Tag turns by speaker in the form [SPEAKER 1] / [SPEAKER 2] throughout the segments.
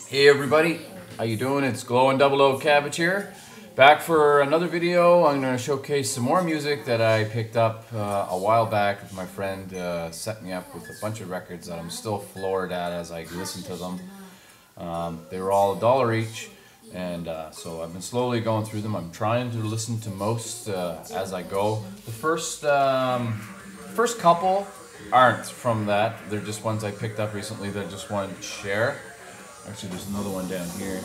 [SPEAKER 1] Hey everybody, how you doing? It's Glowing Double O Cabbage here, back for another video. I'm going to showcase some more music that I picked up a while back. My friend set me up with a bunch of records that I'm still floored at as I listen to them. They were all $1 each, and so I've been slowly going through them. I'm trying to listen to most as I go. The first couple aren't from that. They're just ones I picked up recently that I just wanted to share. Actually, there's another one down here.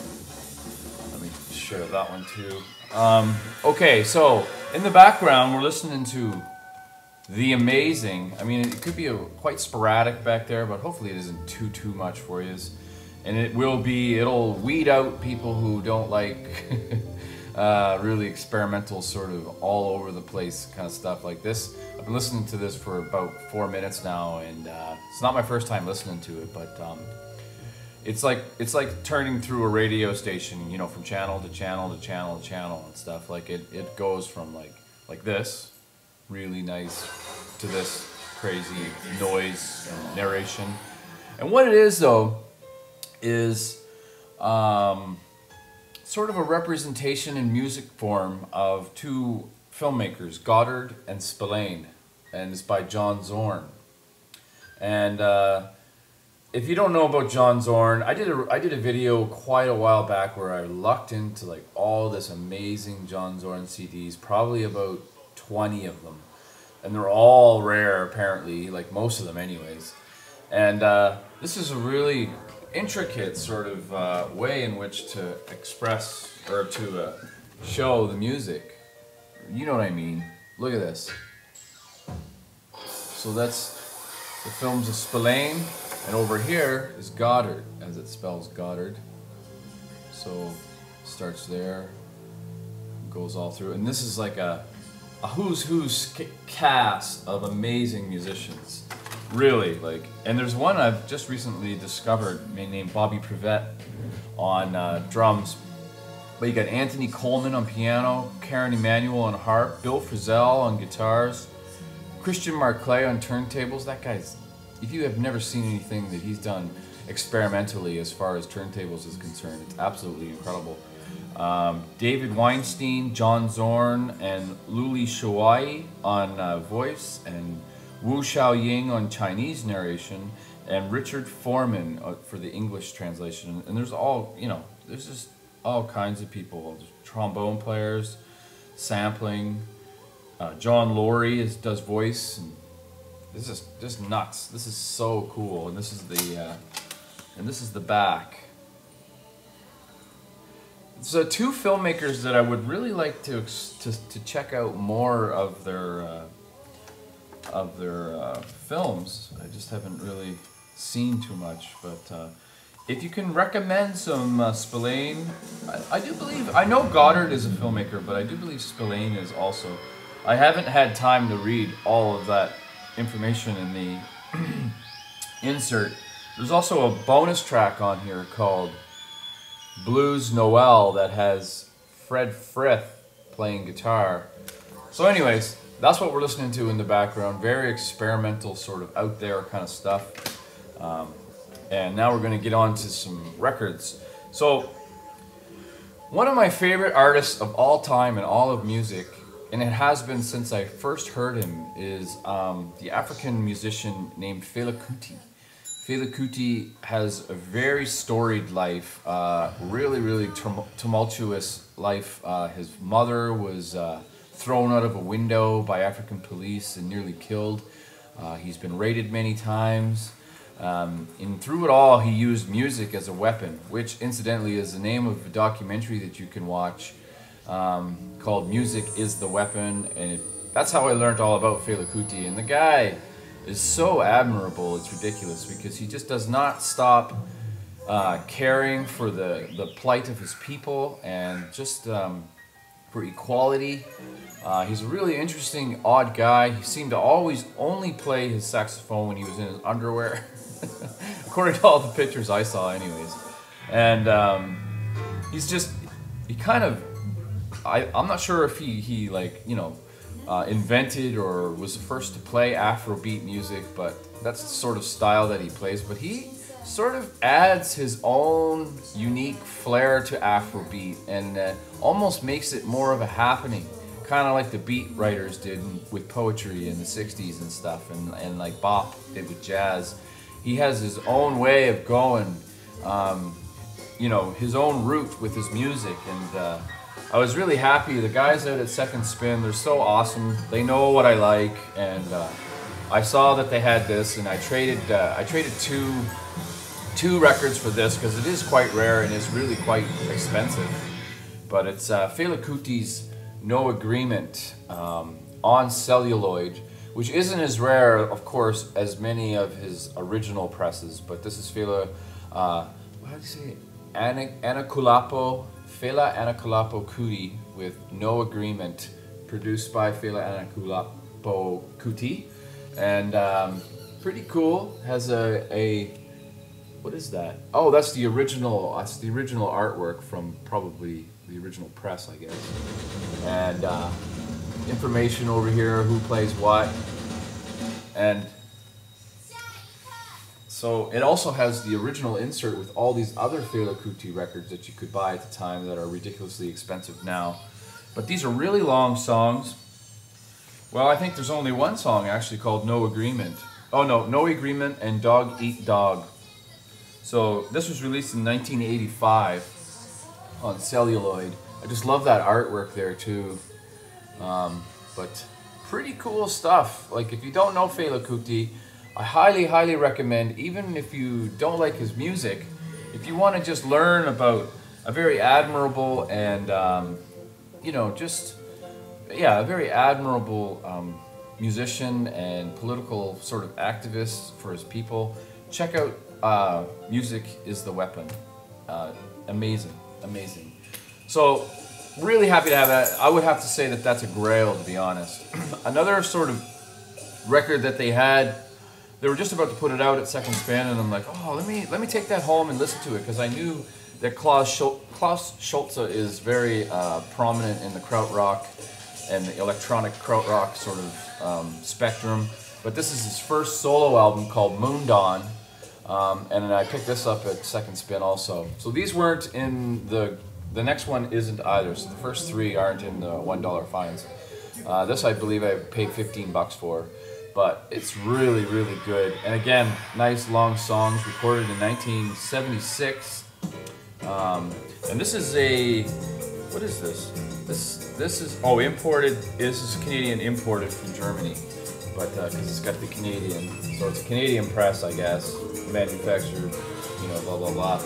[SPEAKER 1] Let me share that one too. Okay, so in the background, we're listening to the amazing. I mean, it could be quite sporadic back there, but hopefully it isn't too much for you. And it'll weed out people who don't like really experimental, sort of all over the place kind of stuff like this. I've been listening to this for about 4 minutes now, and it's not my first time listening to it, but it's like turning through a radio station, you know, from channel to channel to channel to channel and stuff. Like it goes from like this, really nice, to this crazy noise and narration. And what it is though is sort of a representation in music form of two filmmakers, Goddard and Spillane, and it's by John Zorn. And if you don't know about John Zorn, I did a video quite a while back where I lucked into like all this amazing John Zorn CDs, probably about 20 of them, and they're all rare apparently, like most of them anyways. And this is a really intricate sort of way in which to express or to show the music. You know what I mean? Look at this. So that's the films of Spillane. And over here is Goddard, as it spells Goddard. So starts there, goes all through, and this is like a who's cast of amazing musicians, really. Like, and there's one I've just recently discovered named Bobby Privet on drums. But you got Anthony Coleman on piano, Karen Emanuel on harp, Bill Frisell on guitars, Christian Marclay on turntables. That guy's, if you have never seen anything that he's done experimentally as far as turntables is concerned, it's absolutely incredible. David Weinstein, John Zorn, and Luli Shuai on voice, and Wu Xiaoying on Chinese narration, and Richard Foreman for the English translation. And there's all, you know, there's just all kinds of people. There's trombone players, sampling. John Laurie does voice. And this is just nuts. This is so cool, and this is the back. So two filmmakers that I would really like to check out more of their films. I just haven't really seen too much, but if you can recommend some Spillane, I do believe, I know Goddard is a filmmaker, but I do believe Spillane is also. I haven't had time to read all of that information in the insert. There's also a bonus track on here called Blues Noel that has Fred Frith playing guitar. So anyways, that's what we're listening to in the background. Very experimental, sort of out there kind of stuff. And now we're going to get on to some records. So one of my favorite artists of all time in all of music, and it has been since I first heard him, is the African musician named Fela Kuti. Fela Kuti has a very storied life, really tumultuous life. His mother was thrown out of a window by African police and nearly killed. He's been raided many times. And through it all, he used music as a weapon, which incidentally is the name of a documentary that you can watch called Music is the Weapon, and that's how I learned all about Fela Kuti. And the guy is so admirable, it's ridiculous, because he just does not stop caring for the plight of his people and just for equality. He's a really interesting, odd guy. He seemed to always only play his saxophone when he was in his underwear, according to all the pictures I saw anyways. And he kind of, I'm not sure if he like, you know, invented or was the first to play Afrobeat music, but that's the sort of style that he plays. But he sort of adds his own unique flair to Afrobeat and almost makes it more of a happening, kind of like the beat writers did with poetry in the 60s and stuff, and like Bop did with jazz. He has his own way of going, you know, his own route with his music, and I was really happy. The guys out at Second Spin, they're so awesome. They know what I like, and I saw that they had this, and I traded two records for this because it is quite rare and is really quite expensive. But it's Fela Kuti's No Agreement on celluloid, which isn't as rare, of course, as many of his original presses. But this is Fela, how do you say it? Fela Anikulapo Kuti with No Agreement, produced by Fela Anikulapo Kuti, and pretty cool. Has a what is that? Oh, that's the original. That's the original artwork from probably the original press, I guess. And information over here, who plays what, and so it also has the original insert with all these other Fela Kuti records that you could buy at the time that are ridiculously expensive now. But these are really long songs. Well, I think there's only one song actually called No Agreement. Oh no, No Agreement and Dog Eat Dog. So this was released in 1985 on celluloid. I just love that artwork there too. But pretty cool stuff. Like, if you don't know Fela Kuti, I highly recommend, even if you don't like his music, if you want to just learn about a very admirable and, you know, just, yeah, a very admirable musician and political sort of activist for his people, check out Music is the Weapon. Amazing, amazing. So, really happy to have that. I would have to say that that's a grail, to be honest. Another sort of record that they had, they were just about to put it out at Second Spin, and I'm like, oh, let me take that home and listen to it, because I knew that Klaus Schulze is very prominent in the krautrock and the electronic krautrock sort of spectrum. But this is his first solo album called Moon Dawn, and I picked this up at Second Spin also. So these weren't in the next one isn't either. So the first three aren't in the $1 fines. This I believe I paid $15 for. But it's really good. And again, nice long songs recorded in 1976. And this is a, what is this? This is, oh, imported. This is Canadian imported from Germany. But because it's got the Canadian, so it's a Canadian press, I guess, manufactured, you know, blah blah blah.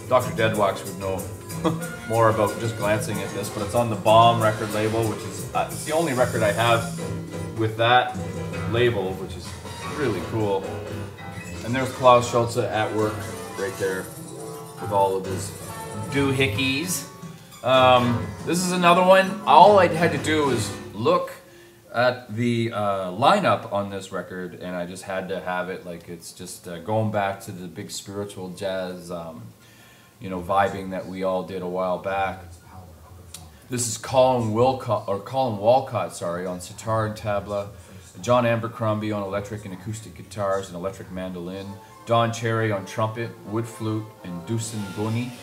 [SPEAKER 1] Dr. Deadwax would know more about just glancing at this, but it's on the Bomb record label, which is it's the only record I have with that label, which is really cool. And there's Klaus Schulze at work right there with all of his doohickeys. This is another one. All I had to do was look at the lineup on this record, and I just had to have it. Like, it's just going back to the big spiritual jazz, you know, vibing that we all did a while back. This is Colin Walcott, sorry, on sitar and tabla. John Abercrombie on electric and acoustic guitars and electric mandolin. Don Cherry on trumpet, wood flute, and Dusan Boni.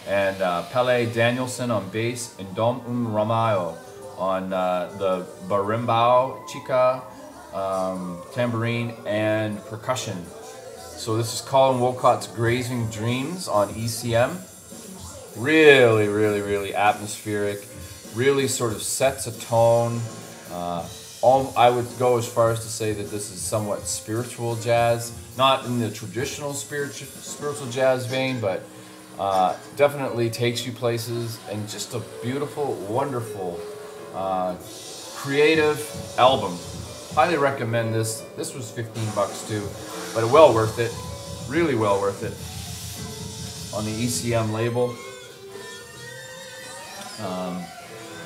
[SPEAKER 1] And Pele Danielson on bass, and Dom Ramayo on the berimbau, chica, tambourine, and percussion. So this is Colin Walcott's Grazing Dreams on ECM. Really atmospheric. Really sort of sets a tone. I would go as far as to say that this is somewhat spiritual jazz. Not in the traditional spiritual jazz vein, but definitely takes you places. And just a beautiful, wonderful, creative album. Highly recommend this. This was $15 too, but well worth it. Really well worth it. On the ECM label.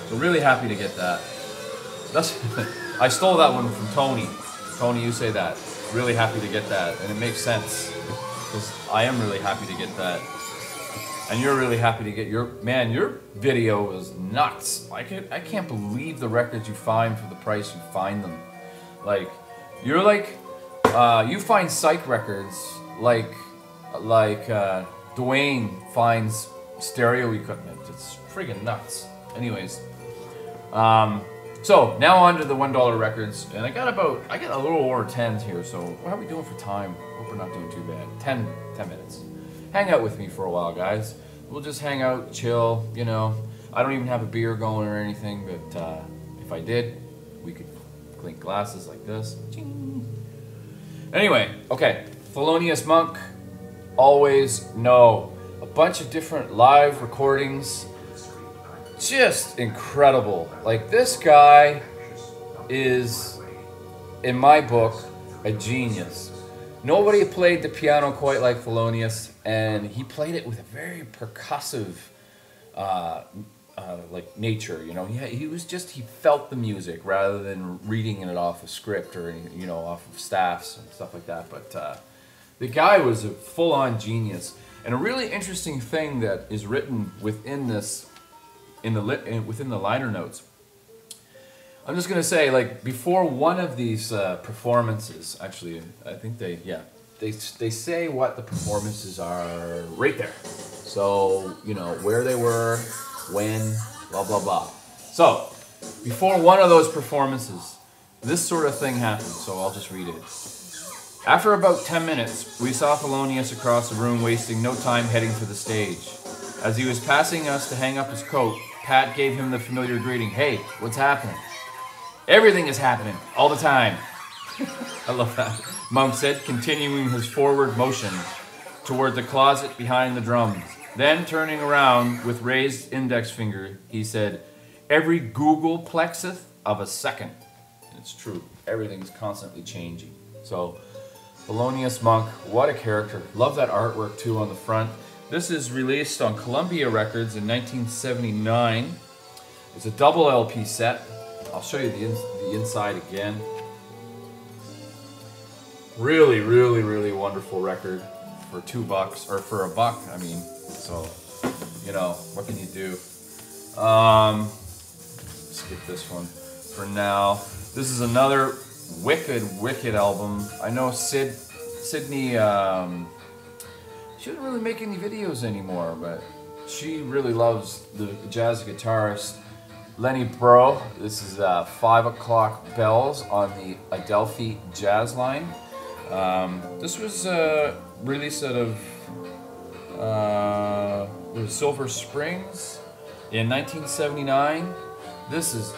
[SPEAKER 1] So really happy to get that. I stole that one from Tony. Tony, you say that. Really happy to get that, and it makes sense because I am really happy to get that, and you're really happy to get your video was nuts. I can't believe the records you find for the price you find them. Like, you're like, you find psych records like like Dwayne finds stereo equipment. It's friggin' nuts. Anyways, so now on to the $1 records, and I got a little over 10 here. So how are we doing for time? Hope we're not doing too bad. 10 minutes. Hang out with me for a while, guys. We'll just hang out, chill. You know, I don't even have a beer going or anything, but if I did, we could clink glasses like this. Ching. Anyway, okay. Thelonious Monk. Always know. A bunch of different live recordings. Just incredible. Like, this guy is, in my book, a genius. Nobody played the piano quite like Thelonious, and he played it with a very percussive like nature, you know. He felt the music rather than reading it off a script or, you know, off of staffs and stuff like that. But the guy was a full-on genius. And a really interesting thing that is written within this, within the liner notes. I'm just gonna say, like, before one of these performances, actually, I think they say what the performances are right there. So, you know, where they were, when, blah blah blah. So, before one of those performances, this sort of thing happened. So I'll just read it. After about 10 minutes, we saw Thelonious across the room, wasting no time heading for the stage. As he was passing us to hang up his coat, Pat gave him the familiar greeting. Hey, what's happening? Everything is happening, all the time. I love that. Monk said, continuing his forward motion toward the closet behind the drums. Then, turning around with raised index finger, he said, every Google plexeth of a second. And it's true. Everything's constantly changing. So, Thelonious Monk, what a character. Love that artwork, too, on the front. This is released on Columbia Records in 1979. It's a double LP set. I'll show you the inside again. Really, really, really wonderful record for $2, or for $1, I mean. So, you know, what can you do? Skip this one for now. This is another wicked album. I know Sydney, she doesn't really make any videos anymore, but she really loves the jazz guitarist Lenny Breau. This is 5 o'clock bells on the Adelphi Jazz Line. This was released out of Silver Springs in 1979. This is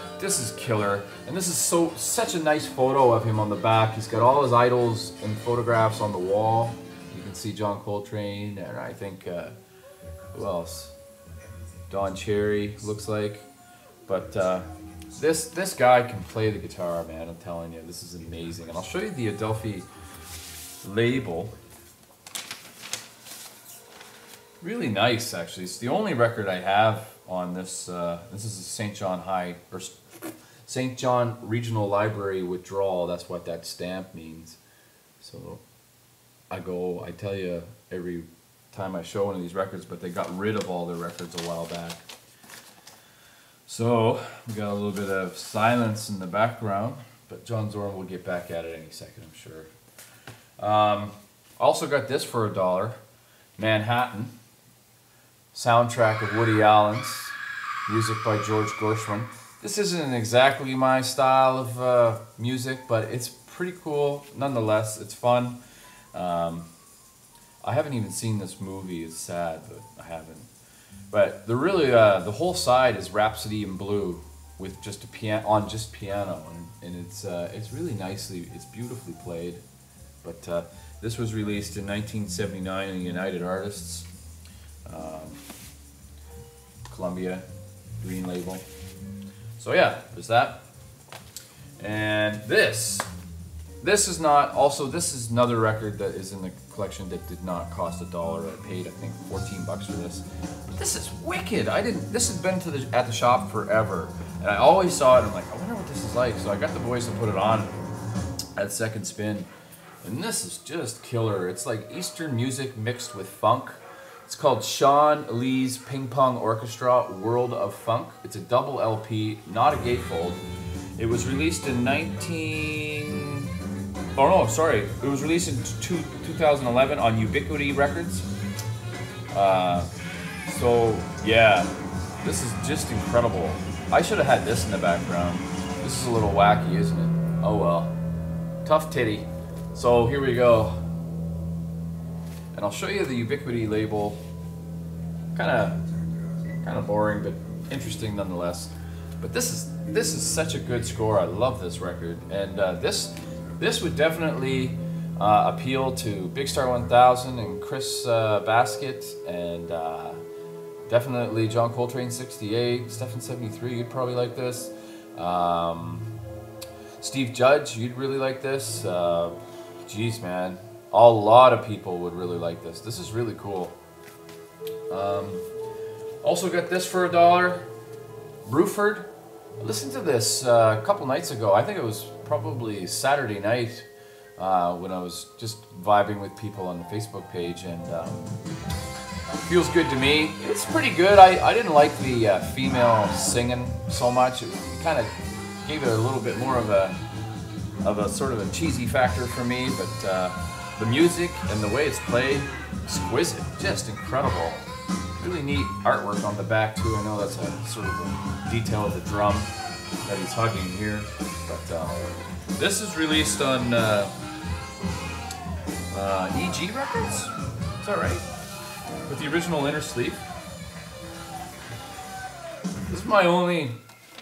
[SPEAKER 1] killer, and this is such a nice photo of him on the back. He's got all his idols and photographs on the wall. You can see John Coltrane, and I think who else? Don Cherry looks like. But this guy can play the guitar, man. I'm telling you, this is amazing. And I'll show you the Adelphi label. Really nice, actually. It's the only record I have on this. This is a St. John Regional Library withdrawal. That's what that stamp means. So I tell you every time I show one of these records, but they got rid of all their records a while back. So we got a little bit of silence in the background, but John Zorn will get back at it any second, I'm sure. Also got this for $1. Manhattan, soundtrack of Woody Allen's, music by George Gershwin. This isn't exactly my style of music, but it's pretty cool nonetheless. It's fun. I haven't even seen this movie. It's sad, but I haven't. But the whole side is Rhapsody in Blue with just a piano and it's really nicely, it's beautifully played. But this was released in 1979 in United Artists, Columbia, green label. So yeah, there's that. And this is another record that is in the collection that did not cost $1. I paid, I think, $14 for this. This is wicked. This has been at the shop forever, and I always saw it. And I'm like, I wonder what this is like. So I got the boys to put it on at second spin, and this is just killer. It's like Eastern music mixed with funk. It's called Sean Lee's Ping Pong Orchestra World of Funk. It's a double LP, not a gatefold. It was released in 19 Oh no, sorry. It was released in 2011 on Ubiquity Records. So yeah, this is just incredible. I should have had this in the background. This is a little wacky, isn't it? Oh well. Tough titty. So here we go. And I'll show you the Ubiquity label. Kind of boring, but interesting nonetheless. But this is such a good score. I love this record, and this would definitely appeal to Big Star 1000 and Chris Basket, and definitely John Coltrane 68, Stephen 73. You'd probably like this. Steve Judge, you'd really like this. Geez, man, a lot of people would really like this. This is really cool. Also got this for $1. Bruford. I listened to this a couple nights ago. I think it was probably Saturday night when I was just vibing with people on the Facebook page, and feels good to me. It's pretty good. I didn't like the female singing so much. It kind of gave it a little bit more of a sort of a cheesy factor for me, but the music and the way it's played, exquisite, just incredible. Really neat artwork on the back too. I know that's a sort of a detail of the drum that he's hugging here, but this is released on EG Records. Is that right? With the original inner sleeve. This is my only.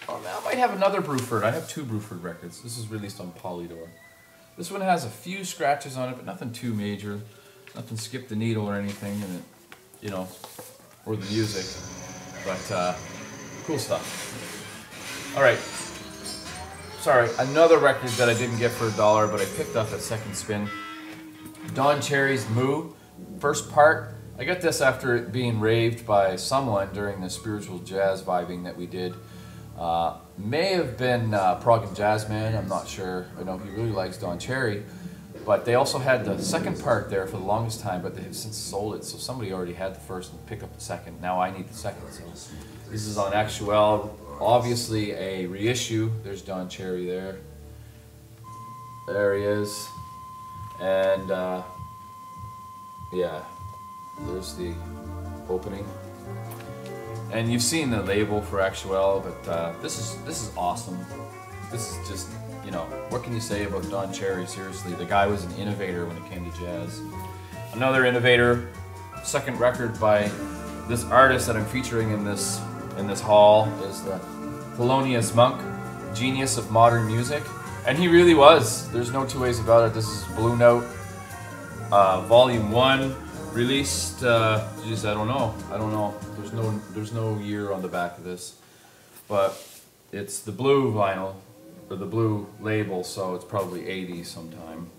[SPEAKER 1] Oh, I might have another Bruford. I have 2 Bruford records. This is released on Polydor. This one has a few scratches on it, but nothing too major. Nothing skipped the needle or anything in it, you know, or the music. But cool stuff. All right. Sorry, another record that I didn't get for $1, but I picked up at second spin. Don Cherry's Moo. First part. I got this after it being raved by someone during the spiritual jazz vibing that we did. May have been Prog and Jazz Man, I'm not sure. I know he really likes Don Cherry. But they also had the second part there for the longest time, but they have since sold it. So somebody already had the first and picked up the second. Now I need the second. So this is on Actuel. Obviously a reissue. There's Don Cherry there. There he is. And yeah, there's the opening. And you've seen the label for Actuel, but this is awesome. This is just, you know, what can you say about Don Cherry? Seriously, the guy was an innovator when it came to jazz. Another innovator. Second record by this artist that I'm featuring in this haul is the Thelonious Monk, genius of modern music, and he really was. There's no two ways about it. This is Blue Note, Volume 1. Released, geez, I don't know. There's no year on the back of this, but it's the blue vinyl, or the blue label, so it's probably 80s sometime.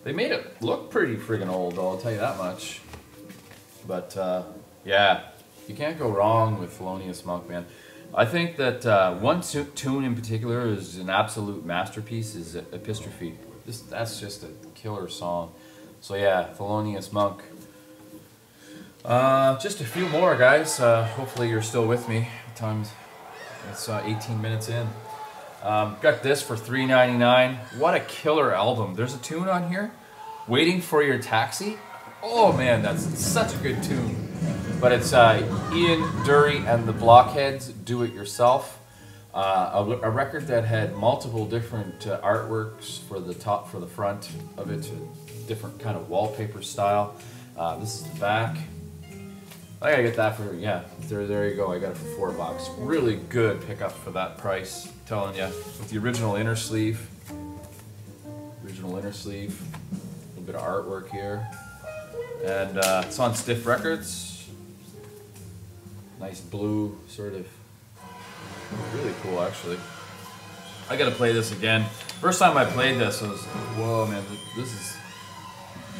[SPEAKER 1] They made it look pretty friggin' old, though, I'll tell you that much. But yeah, you can't go wrong with Thelonious Monk, man. I think that one tune in particular is an absolute masterpiece, is Epistrophe. That's just a killer song. So yeah, Thelonious Monk. Just a few more, guys. Hopefully you're still with me. Times it's 18 minutes in. Got this for $3.99. What a killer album. There's a tune on here, Waiting for Your Taxi. Oh man, that's such a good tune. But it's Ian Dury and the Blockheads, Do It Yourself. A record that had multiple different artworks for the top, for the front of it, different kind of wallpaper style. This is the back. I gotta get that for, yeah, there you go. I got it for $4. Really good pickup for that price. I'm telling you, with the original inner sleeve. A little bit of artwork here. And it's on Stiff Records. Nice blue, sort of. Really cool, actually. I gotta play this again. First time I played this, I was, whoa, man, this is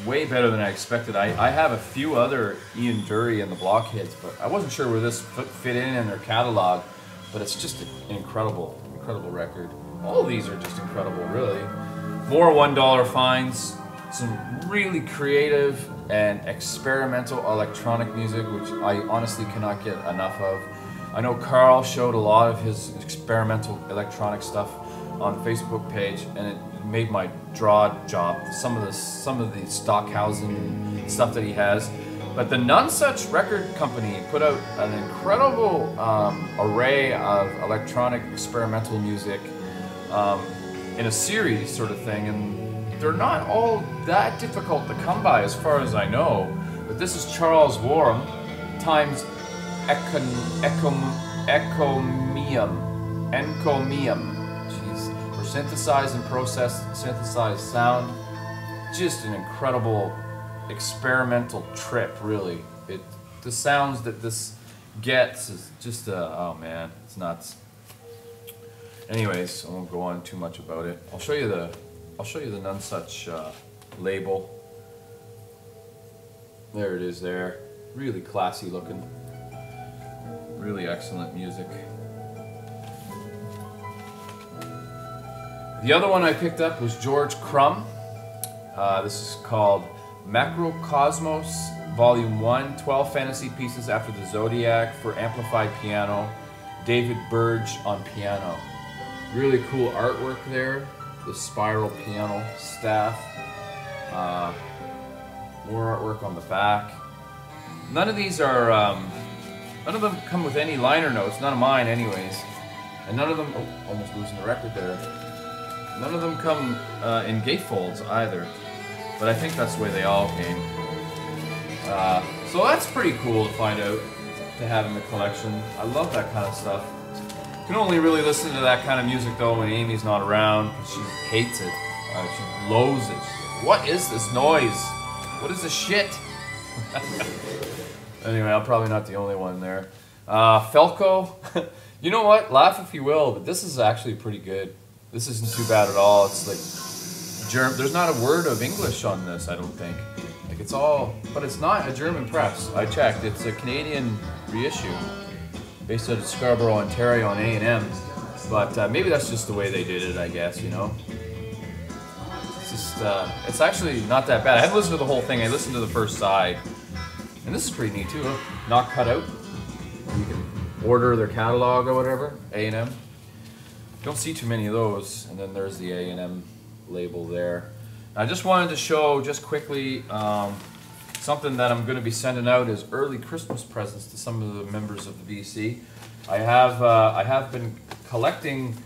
[SPEAKER 1] way better than I expected. I have a few other Ian Dury and the Blockheads, but I wasn't sure where this fit in their catalog. But it's just an incredible record. All of these are just incredible, really. More $1 finds. Some really creative and experimental electronic music, which I honestly cannot get enough of. I know Carl showed a lot of his experimental electronic stuff on the Facebook page, and it made my draw job. Some of the Stockhausen stuff that he has. But the None Such record company put out an incredible array of electronic experimental music in a series sort of thing, and they're not all that difficult to come by as far as I know. But this is Charles Warren times encomium. Jeez, for synthesized and processed synthesized sound. Just an incredible experimental trip, really. The sounds that this gets is just oh man, it's nuts. Anyways, I won't go on too much about it. I'll show you the None Such label. There it is there. Really classy looking. Really excellent music. The other one I picked up was George Crumb. This is called Macrocosmos Volume 1, 12 fantasy pieces after the Zodiac for amplified piano. David Burge on piano. Really cool artwork there. The spiral piano staff. More artwork on the back. None of these are, none of them come with any liner notes, none of mine anyways. And none of them, oh, almost losing the record there. None of them come in gatefolds either. But I think that's the way they all came. So that's pretty cool to find out, to have in the collection. I love that kind of stuff. You can only really listen to that kind of music though when Amy's not around, because she hates it. She loathes it. What is this noise? What is this shit? Anyway, I'm probably not the only one there. Felco, you know what? Laugh if you will, but this is actually pretty good. This isn't too bad at all. It's like there's not a word of English on this, I don't think. Like it's all, but it's not a German press. I checked. It's a Canadian reissue, based out of Scarborough, Ontario, on A&M. But maybe that's just the way they did it, I guess. You know. It's just, it's actually not that bad. I haven't listened to the whole thing. I listened to the first side. And this is pretty neat too, huh? Not cut out. You can order their catalog or whatever, A&M. Don't see too many of those. And then there's the A&M label there. I just wanted to show, just quickly, something that I'm going to be sending out as early Christmas presents to some of the members of the VC. I have been collecting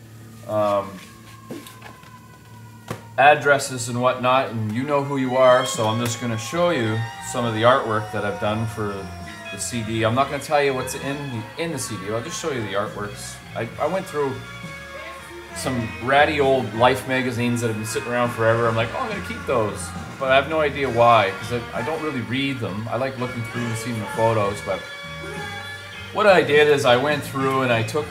[SPEAKER 1] addresses and whatnot, and you know who you are, so I'm just going to show you some of the artwork that I've done for the CD. I'm not going to tell you what's in the CD. I'll just show you the artworks. I went through some ratty old Life magazines that have been sitting around forever. I'm like, oh, I'm going to keep those, but I have no idea why, because I don't really read them. I like looking through and seeing the photos, but what I did is I went through and I took,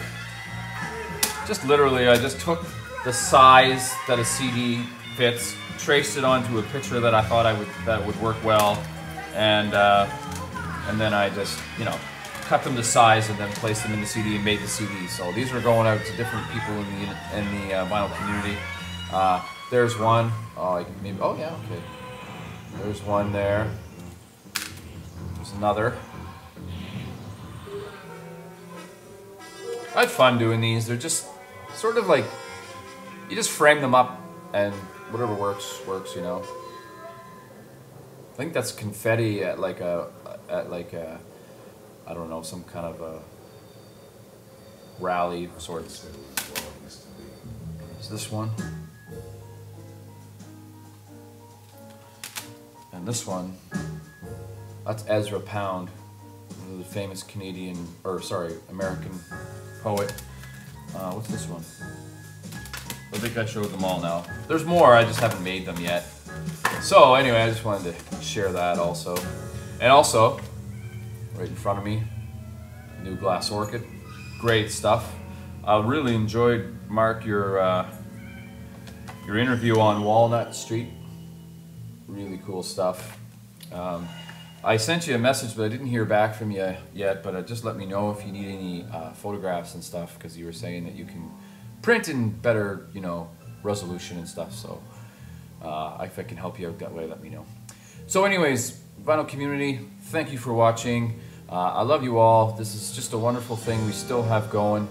[SPEAKER 1] just literally, I just took the size that a CD fits, traced it onto a picture that I thought that would work well, and then I just, you know, cut them to size and then placed them in the CD and made the CD. So these are going out to different people in the vinyl community. There's one. Oh, maybe. Oh yeah, okay. There's one there. There's another. I had fun doing these. They're just sort of like, you just frame them up and whatever works, you know. I think that's confetti at like a I don't know, some kind of a rally of sorts. Is this one? And this one, that's Ezra Pound, the famous Canadian, or sorry, American poet. What's this one? I think I showed them all now. There's more, I just haven't made them yet. So anyway, I just wanted to share that also. And also, right in front of me, New Glass Orchid. Great stuff. I really enjoyed, Mark, your interview on Walnut Street. Really cool stuff. I sent you a message, but I didn't hear back from you yet, but just let me know if you need any photographs and stuff, because you were saying that you can print in better, you know, resolution and stuff, so if I can help you out that way, let me know. So anyways, vinyl community, thank you for watching. I love you all. This is just a wonderful thing we still have going.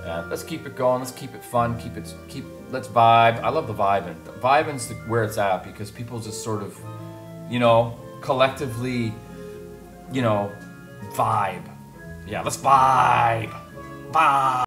[SPEAKER 1] Let's keep it going. Let's keep it fun. Keep let's vibe. I love the vibing. Vibing's where it's at because people just sort of, you know, collectively, you know, vibe. Yeah, let's vibe. Vibe.